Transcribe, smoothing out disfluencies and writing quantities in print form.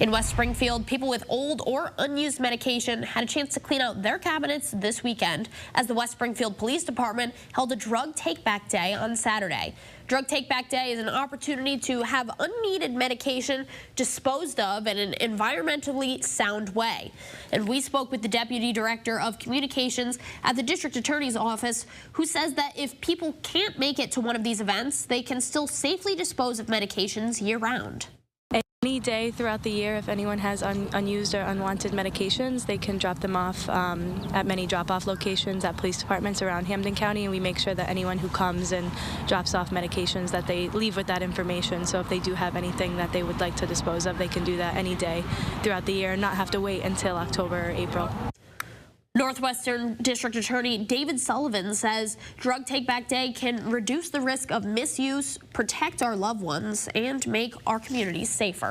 In West Springfield, people with old or unused medication had a chance to clean out their cabinets this weekend as the West Springfield Police Department held a drug take-back day on Saturday. Drug Take-Back Day is an opportunity to have unneeded medication disposed of in an environmentally sound way. And we spoke with the Deputy Director of Communications at the District Attorney's Office, who says that if people can't make it to one of these events, they can still safely dispose of medications year-round. Any day throughout the year, if anyone has unused or unwanted medications, they can drop them off at many drop-off locations at police departments around Hampden County, and we make sure that anyone who comes and drops off medications that they leave with that information. So if they do have anything that they would like to dispose of, they can do that any day throughout the year and not have to wait until October or April. Northwestern District Attorney David Sullivan says Drug Take-Back Day can reduce the risk of misuse, protect our loved ones, and make our communities safer.